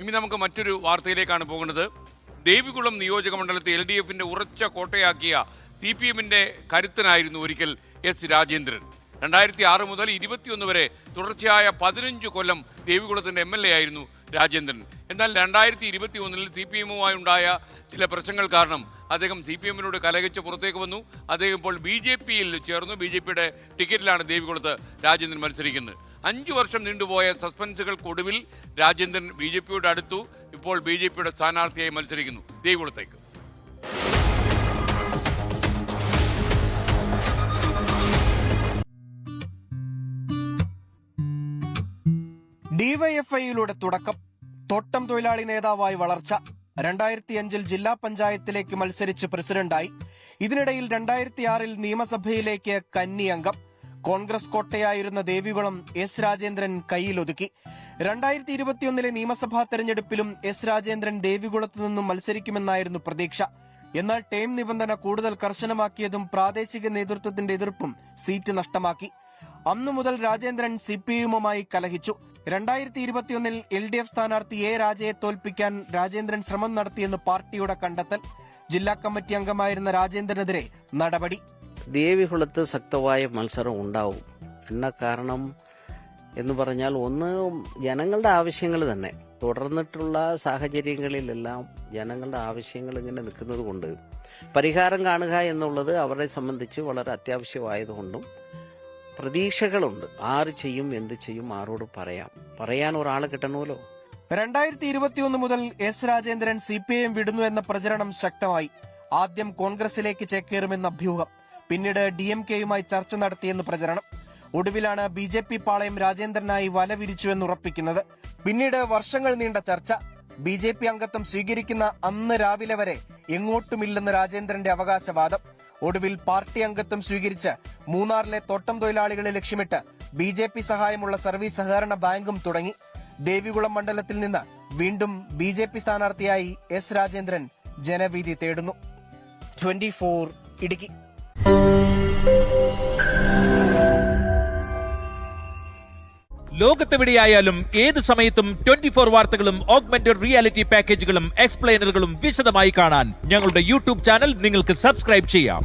ഇനി നമുക്ക് മറ്റൊരു വാർത്തയിലേക്കാണ് പോകുന്നത്. ദേവികുളം നിയോജക മണ്ഡലത്തെ LDFന്റെ ഉറച്ച കോട്ടയാക്കിയ CPMന്റെ കരുത്തനായിരുന്നു ഒരിക്കൽ S. രാജേന്ദ്രൻ. 2006 മുതൽ 2021 വരെ തുടർച്ചയായ 15 കൊല്ലം ദേവികുളത്തിന്റെ MLA ആയിരുന്നു രാജേന്ദ്രൻ. എന്നാൽ 2021 CPMുമായി ഉണ്ടായ ചില പ്രശ്നങ്ങൾ കാരണം അദ്ദേഹം CPMനോട് കലഹിച്ച് പുറത്തേക്ക് വന്നു. അദ്ദേഹം ഇപ്പോൾ BJPയിൽ ചേർന്നു. BJPയുടെ ടിക്കറ്റിലാണ് ദേവികുളത്ത് രാജേന്ദ്രൻ മത്സരിക്കുന്നത്. 5 വർഷം നീണ്ടുപോയ സസ്പെൻസുകൾക്കൊടുവിൽ രാജേന്ദ്രൻ BJPയോട് അടുത്തു. ഇപ്പോൾ BJPയുടെ സ്ഥാനാർത്ഥിയായി മത്സരിക്കുന്നു ദേവികുളത്തേക്ക്. ഡിവൈഎഫ്ഐയിലൂടെ തുടക്കം, തോട്ടം തൊഴിലാളി നേതാവായി വളർച്ച, 2005 ജില്ലാ പഞ്ചായത്തിലേക്ക് മത്സരിച്ച് പ്രസിഡന്റായി. ഇതിനിടയിൽ 2006 നിയമസഭയിലേക്ക് കന്നി അംഗം. കോൺഗ്രസ് കോട്ടയായിരുന്ന ദേവികുളം S. രാജേന്ദ്രൻ കൈയിലൊതുക്കി. 2021 നിയമസഭാ തെരഞ്ഞെടുപ്പിലും S. രാജേന്ദ്രൻ ദേവികുളത്തു നിന്നും മത്സരിക്കുമെന്നായിരുന്നു പ്രതീക്ഷ. എന്നാൽ ടേം നിബന്ധന കൂടുതൽ കർശനമാക്കിയതും പ്രാദേശിക നേതൃത്വത്തിന്റെ എതിർപ്പും സീറ്റ് നഷ്ടമാക്കി. അന്നു മുതൽ രാജേന്ദ്രൻ CPMുമായി കലഹിച്ചു. 2021 LDF സ്ഥാനാർത്ഥി A. രാജയെ തോൽപ്പിക്കാൻ രാജേന്ദ്രൻ ശ്രമം നടത്തിയെന്ന് പാർട്ടിയുടെ കണ്ടെത്തൽ. ജില്ലാ കമ്മിറ്റി അംഗമായിരുന്ന രാജേന്ദ്രനെതിരെ നടപടി. ദേവികുളത്ത് ശക്തമായ മത്സരം ഉണ്ടാവും എന്ന കാരണം എന്ന് പറഞ്ഞാൽ, ഒന്ന് ജനങ്ങളുടെ ആവശ്യങ്ങൾ തന്നെ തുടർന്നിട്ടുള്ള സാഹചര്യങ്ങളിലെല്ലാം ജനങ്ങളുടെ ആവശ്യങ്ങൾ ഇങ്ങനെ നിൽക്കുന്നത് കൊണ്ട് പരിഹാരം കാണുക എന്നുള്ളത് അവരെ സംബന്ധിച്ച് വളരെ അത്യാവശ്യമായതുകൊണ്ടും പ്രതീക്ഷകളുണ്ട്. ആര് ചെയ്യും, എന്ത് ചെയ്യും, ആരോട് പറയാൻ ഒരാൾ കിട്ടണമല്ലോ. 2021 മുതൽ S. രാജേന്ദ്രൻ CPM വിടുന്നു എന്ന പ്രചരണം ശക്തമായി. ആദ്യം കോൺഗ്രസിലേക്ക് ചേക്കേറുമെന്ന അഭ്യൂഹം, പിന്നീട് DMKയുമായി ചർച്ച നടത്തിയെന്ന് പ്രചരണം. ഒടുവിലാണ് BJP പാളയം രാജേന്ദ്രനായി വല വിരിച്ചുവെന്ന് ഉറപ്പിക്കുന്നത്. പിന്നീട് വർഷങ്ങൾ നീണ്ട ചർച്ച. BJP അംഗത്വം സ്വീകരിക്കുന്ന അന്ന് രാവിലെ വരെ എങ്ങോട്ടുമില്ലെന്ന് രാജേന്ദ്രന്റെ അവകാശവാദം. ഒടുവിൽ പാർട്ടി അംഗത്വം സ്വീകരിച്ച് മൂന്നാറിലെ തോട്ടം തൊഴിലാളികളെ ലക്ഷ്യമിട്ട് BJP സഹായമുള്ള സർവീസ് സഹകരണ ബാങ്കും തുടങ്ങി. ദേവികുളം മണ്ഡലത്തിൽ നിന്ന് വീണ്ടും BJP സ്ഥാനാർത്ഥിയായി S. രാജേന്ദ്രൻ ജനവിധി തേടുന്നു. 24 ഇടുക്കി. ലോകത്തെവിടെയായാലും ഏത് സമയത്തും 24 വാർത്തകളും ഓഗ്മെന്റഡ് റിയാലിറ്റി പാക്കേജുകളും എക്സ്പ്ലെയിനറുകളും വിശദമായി കാണാൻ ഞങ്ങളുടെ YouTube ചാനൽ നിങ്ങൾക്ക് സബ്സ്ക്രൈബ് ചെയ്യാം.